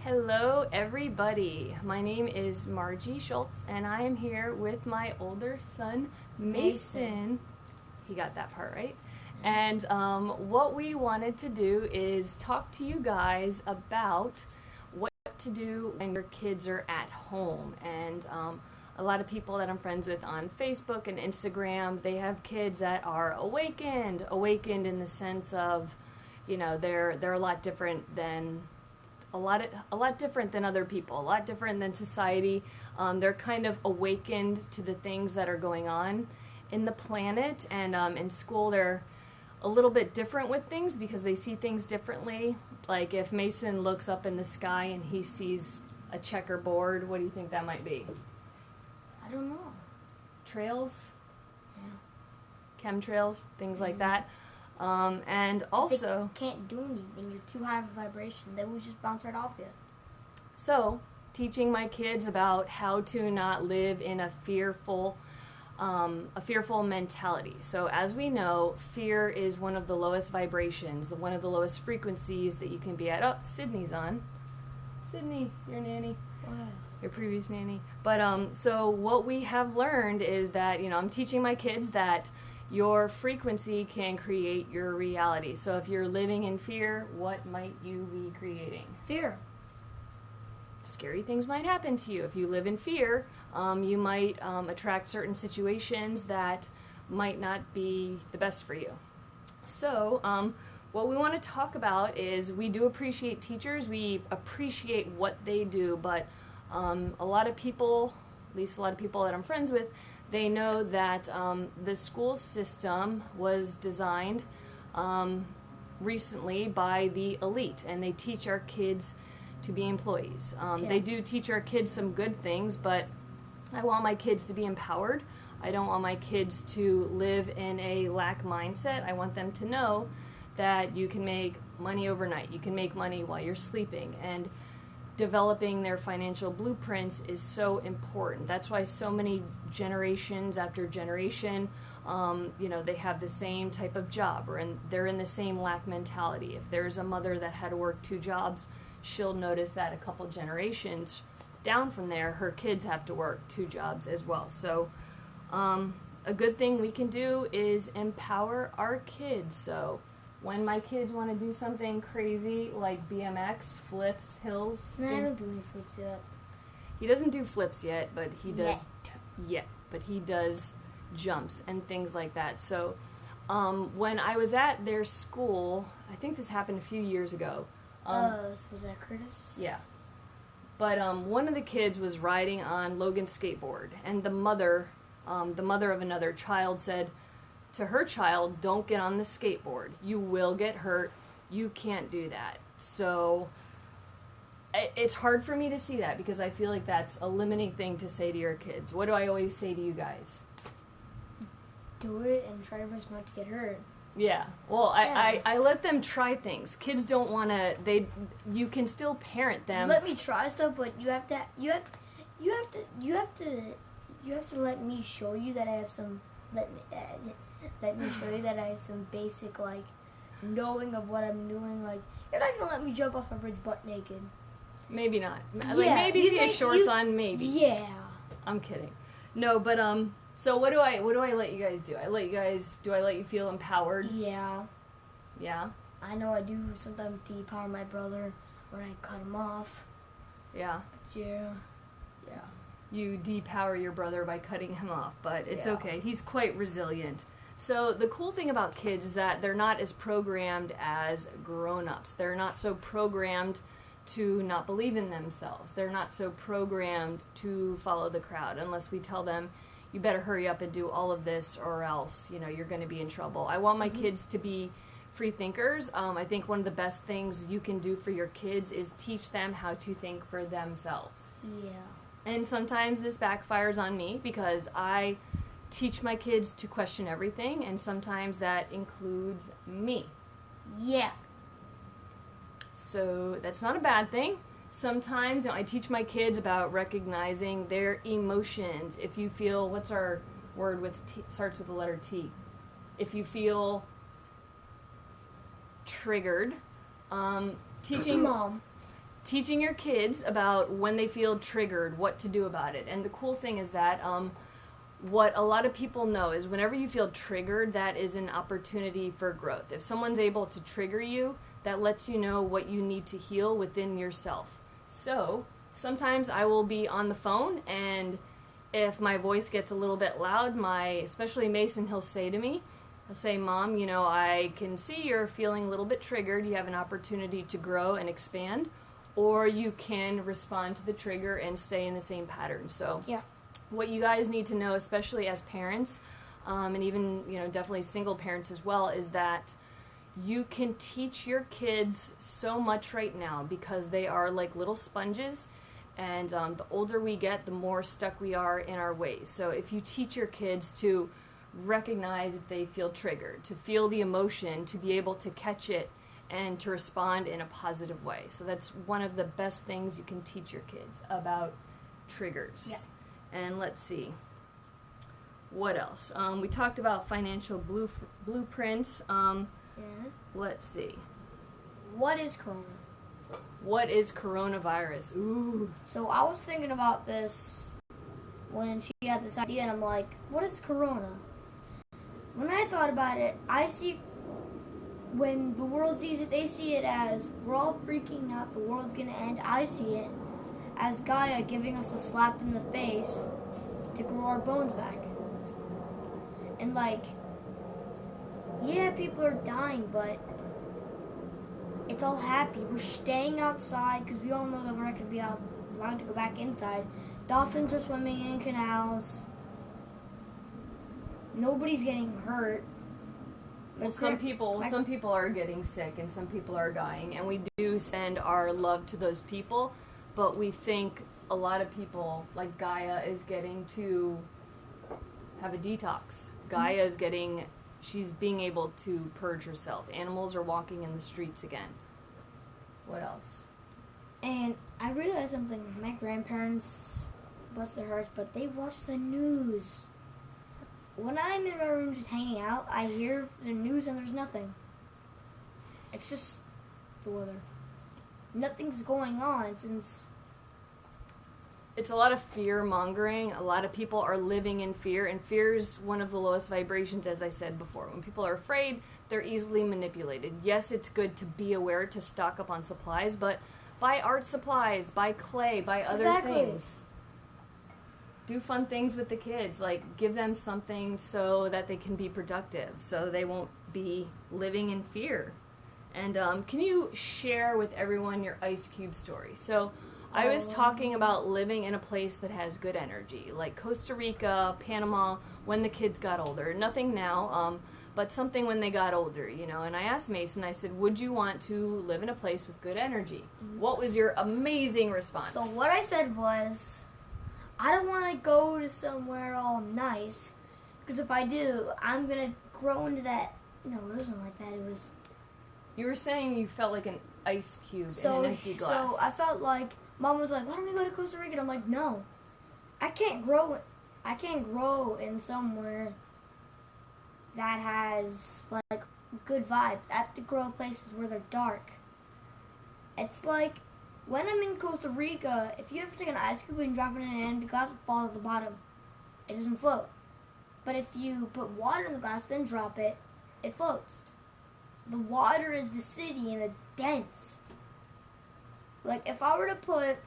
Hello everybody, my name is Margie Schultz and I am here with my older son Mason. He got that part right. And what we wanted to do is talk to you guys about what to do when your kids are at home. And a lot of people that I'm friends with on Facebook and Instagram, they have kids that are awakened in the sense of, you know, they're a lot different than a lot different than other people, a lot different than society. They're kind of awakened to the things that are going on in the planet, and in school they're a little bit different with things because they see things differently. Like if Mason looks up in the sky and he sees a checkerboard, what do you think that might be? I don't know. Trails? Yeah. Chemtrails, things like that. And also, they can't do anything. You're too high of a vibration. They will just bounce right off you. So, teaching my kids about how to not live in a fearful mentality. So, as we know, fear is one of the lowest vibrations, one of the lowest frequencies that you can be at. Oh, Sydney's on. Sydney, your nanny. Wow. Your previous nanny. But so what we have learned is that, you know, I'm teaching my kids that your frequency can create your reality. So if you're living in fear, what might you be creating? Fear. Scary things might happen to you. If you live in fear, you might attract certain situations that might not be the best for you. So what we want to talk about is we do appreciate teachers. We appreciate what they do, but a lot of people, at least a lot of people that I'm friends with, they know that the school system was designed recently by the elite, and they teach our kids to be employees. They do teach our kids some good things, but I want my kids to be empowered. I don't want my kids to live in a lack mindset. I want them to know that you can make money overnight. You can make money while you're sleeping, and developing their financial blueprints is so important. That's why so many generations after generation, you know, they have the same type of job, or they're in the same lack mentality. If there's a mother that had to work 2 jobs, she'll notice that a couple generations down from there, her kids have to work 2 jobs as well. So a good thing we can do is empower our kids. So when my kids want to do something crazy like BMX, flips, hills. No, I don't do any flips yet. He doesn't do flips yet, but he does. But he does jumps and things like that. So when I was at their school, I think this happened a few years ago. Was that Curtis? Yeah. But one of the kids was riding on Logan's skateboard, and the mother of another child said to her child, "Don't get on the skateboard. You will get hurt. You can't do that." So it's hard for me to see that because I feel like that's a limiting thing to say to your kids. What do I always say to you guys? Do it and try your best not to get hurt. Yeah. Well, I let them try things. Kids don't want to. You can still parent them. Let me try stuff, but you have to let me show you that I have some. Let me show you that I have some basic, like, knowing of what I'm doing. Like, you're not gonna let me jump off a bridge butt naked. Maybe not. Yeah, like maybe if he has shorts on, maybe. Yeah. I'm kidding. No, but so what do I let you guys do? Do I let you feel empowered? Yeah. Yeah. I know I do sometimes depower my brother when I cut him off. Yeah. Yeah. Yeah. You depower your brother by cutting him off, but it's okay. He's quite resilient. So the cool thing about kids is that they're not as programmed as grown-ups. They're not so programmed to not believe in themselves. They're not so programmed to follow the crowd unless we tell them, you better hurry up and do all of this or else, you know, you're going to be in trouble. I want my kids to be free thinkers. I think one of the best things you can do for your kids is teach them how to think for themselves. Yeah. And sometimes this backfires on me because I teach my kids to question everything, and sometimes that includes me. Yeah. So that's not a bad thing. Sometimes, you know, I teach my kids about recognizing their emotions. If you feel, what's our word with T, starts with the letter T? If you feel triggered, teaching Mom. teaching your kids about when they feel triggered, what to do about it. And the cool thing is that what a lot of people know is whenever you feel triggered, that is an opportunity for growth. If someone's able to trigger you, that lets you know what you need to heal within yourself. So sometimes I will be on the phone, and if my voice gets a little bit loud, especially Mason, he'll say to me, he'll say, Mom, I can see you're feeling a little bit triggered. You have an opportunity to grow and expand, or you can respond to the trigger and stay in the same pattern. So yeah. What you guys need to know, especially as parents, and even, definitely single parents as well, is that you can teach your kids so much right now because they are like little sponges, and the older we get, the more stuck we are in our ways. So if you teach your kids to recognize if they feel triggered, to feel the emotion, to be able to catch it, and to respond in a positive way. So that's one of the best things you can teach your kids about triggers. Yeah. And let's see. What else? We talked about financial blueprints. Let's see. What is corona? What is coronavirus? Ooh. So I was thinking about this when she had this idea, and I'm like, what is corona? When I thought about it, I see when the world sees it, they see it as we're all freaking out, the world's gonna end. I see it as Gaia giving us a slap in the face to grow our bones back. And yeah, people are dying, but it's all happy. We're staying outside because we all know that we're not going to be allowed to go back inside. Dolphins are swimming in canals. Nobody's getting hurt. Well, some people are getting sick and some people are dying, and we do send our love to those people, but we think a lot of people, like Gaia, is getting to have a detox. Gaia is she's being able to purge herself. Animals are walking in the streets again. What else? And I realized something. My grandparents, bless their hearts, but they watch the news. When I'm in my room just hanging out, I hear the news and there's nothing. It's just the weather. Nothing's going on since... It's a lot of fear-mongering. A lot of people are living in fear, and fear is one of the lowest vibrations, as I said before. When people are afraid, they're easily manipulated. Yes, it's good to be aware, to stock up on supplies, but buy art supplies, buy clay, buy other things. Do fun things with the kids, like give them something so that they can be productive, so they won't be living in fear. And can you share with everyone your ice cube story? So I was talking about living in a place that has good energy, like Costa Rica, Panama, when the kids got older. Nothing now, but something when they got older, And I asked Mason, I said, would you want to live in a place with good energy? What was your amazing response? So what I said was, I don't want to go to somewhere all nice, because if I do, I'm going to grow into that. No, it wasn't like that. It was... You were saying you felt like an ice cube in an empty glass. So I felt like... Mom was like, why don't we go to Costa Rica? And I'm like, no. I can't grow in somewhere that has, like, good vibes. I have to grow in places where they're dark. It's like, when I'm in Costa Rica, if you ever take an ice cube and drop it in an empty glass, it falls at the bottom. It doesn't float. But if you put water in the glass, then drop it, it floats. The water is the city and the dense. Like, if I were to put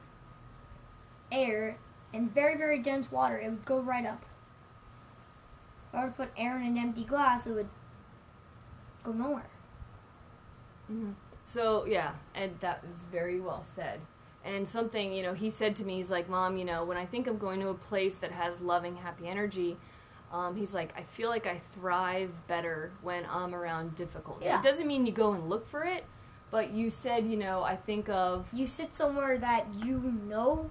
air in very, very dense water, it would go right up. If I were to put air in an empty glass, it would go nowhere. Mm-hmm. So, yeah, and that was very well said. And something, he said to me, he's like, Mom, when I think of going to a place that has loving, happy energy, he's like, I feel like I thrive better when I'm around difficulty. Yeah. It doesn't mean you go and look for it. But you said, I think of... You sit somewhere that you know,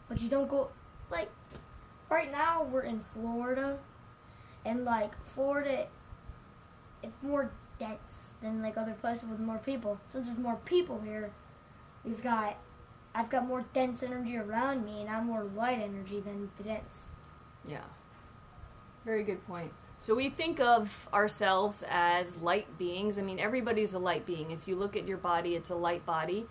but you don't go... Like, right now we're in Florida, and, Florida, it's more dense than, other places with more people. Since there's more people here, I've got more dense energy around me, and I'm more light energy than the dense. Yeah. Very good point. So we think of ourselves as light beings. I mean, everybody's a light being. If you look at your body, it's a light body.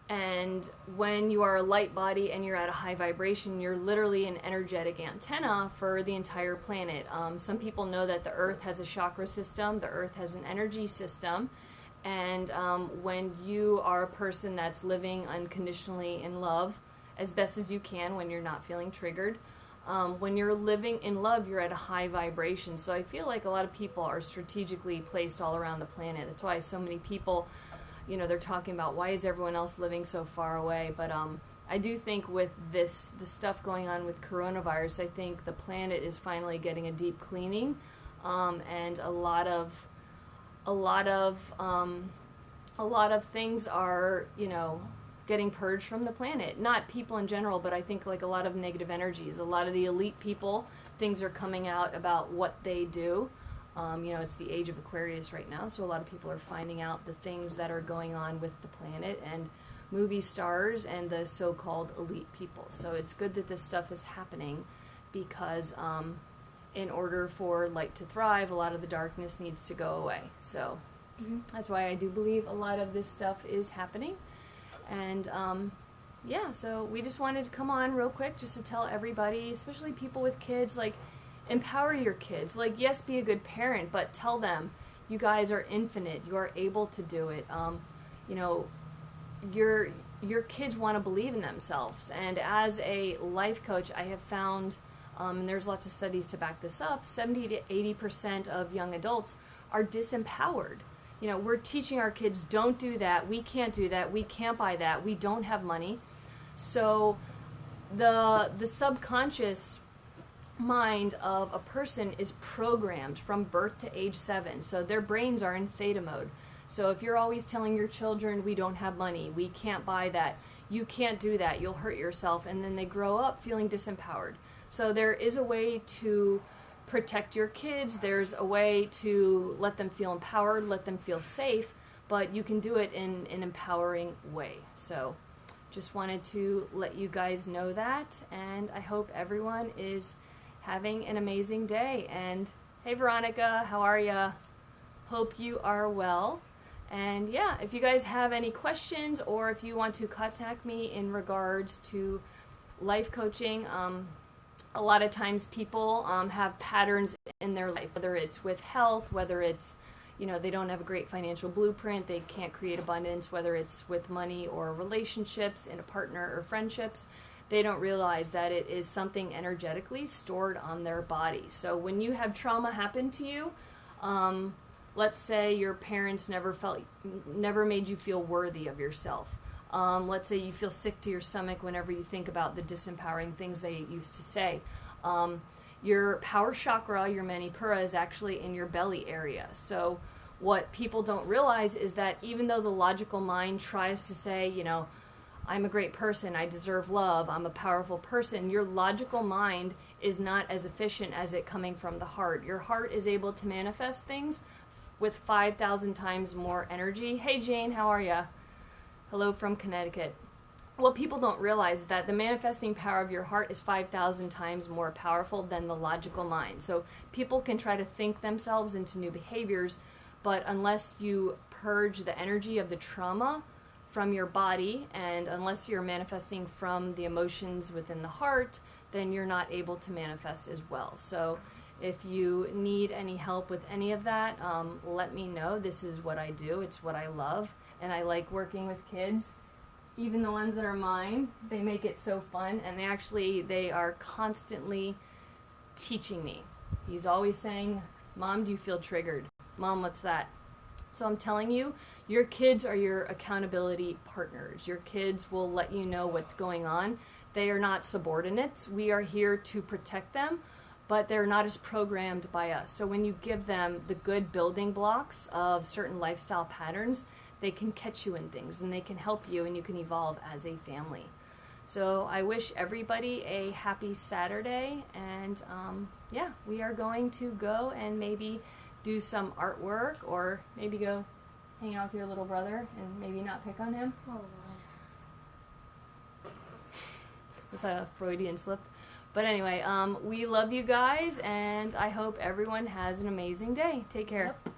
And when you are a light body and you're at a high vibration, you're literally an energetic antenna for the entire planet. Some people know that the Earth has a chakra system, the Earth has an energy system, and when you are a person that's living unconditionally in love, as best as you can when you're not feeling triggered, when you're living in love, you're at a high vibration. So I feel like a lot of people are strategically placed all around the planet. That's why so many people, you know, they're talking about why is everyone else living so far away. But I do think with the stuff going on with coronavirus, I think the planet is finally getting a deep cleaning, and a lot of things are, you know, getting purged from the planet. Not people in general, but I think like a lot of negative energies. A lot of the elite people, things are coming out about what they do. You know, it's the age of Aquarius right now, so a lot of people are finding out the things that are going on with the planet and movie stars and the so-called elite people. So it's good that this stuff is happening because in order for light to thrive, a lot of the darkness needs to go away. So that's why I do believe a lot of this stuff is happening. And yeah, so we just wanted to come on real quick just to tell everybody, especially people with kids, like, empower your kids. Like, yes, be a good parent, but tell them you guys are infinite. You are able to do it. You know, your kids want to believe in themselves. And as a life coach, I have found, and there's lots of studies to back this up, 70 to 80% of young adults are disempowered. You know, we're teaching our kids, don't do that, we can't do that, we can't buy that, we don't have money. So the subconscious mind of a person is programmed from birth to age 7. So their brains are in theta mode. So if you're always telling your children, we don't have money, we can't buy that, you can't do that, you'll hurt yourself, and then they grow up feeling disempowered. So there is a way to protect your kids, there's a way to let them feel empowered, let them feel safe, but you can do it in an empowering way. So just wanted to let you guys know that, and I hope everyone is having an amazing day. And hey Veronica, how are ya? Hope you are well. And yeah, if you guys have any questions or if you want to contact me in regards to life coaching, a lot of times people have patterns in their life, whether it's with health, whether it's, you know, they don't have a great financial blueprint, they can't create abundance, whether it's with money or relationships in a partner or friendships. They don't realize that it is something energetically stored on their body. So when you have trauma happen to you, let's say your parents never made you feel worthy of yourself. Let's say you feel sick to your stomach whenever you think about the disempowering things they used to say. Your power chakra, your Manipura, is actually in your belly area. So what people don't realize is that even though the logical mind tries to say, you know, I'm a great person, I deserve love, I'm a powerful person, your logical mind is not as efficient as it coming from the heart. Your heart is able to manifest things with 5,000 times more energy. Hey Jane, how are ya? Hello from Connecticut. What people don't realize is that the manifesting power of your heart is 5,000 times more powerful than the logical mind. So people can try to think themselves into new behaviors, but unless you purge the energy of the trauma from your body, and unless you're manifesting from the emotions within the heart, then you're not able to manifest as well. So if you need any help with any of that, let me know. This is what I do. It's what I love. And I like working with kids. Even the ones that are mine, they make it so fun. And they are constantly teaching me. He's always saying, Mom, do you feel triggered? Mom, what's that? So I'm telling you, your kids are your accountability partners. Your kids will let you know what's going on. They are not subordinates. We are here to protect them, but they're not as programmed by us. So when you give them the good building blocks of certain lifestyle patterns, they can catch you in things and they can help you and you can evolve as a family. So I wish everybody a happy Saturday, and yeah, we are going to go and maybe do some artwork, or maybe go hang out with your little brother and maybe not pick on him. Oh, God. Was that a Freudian slip? But anyway, we love you guys, and I hope everyone has an amazing day. Take care. Yep.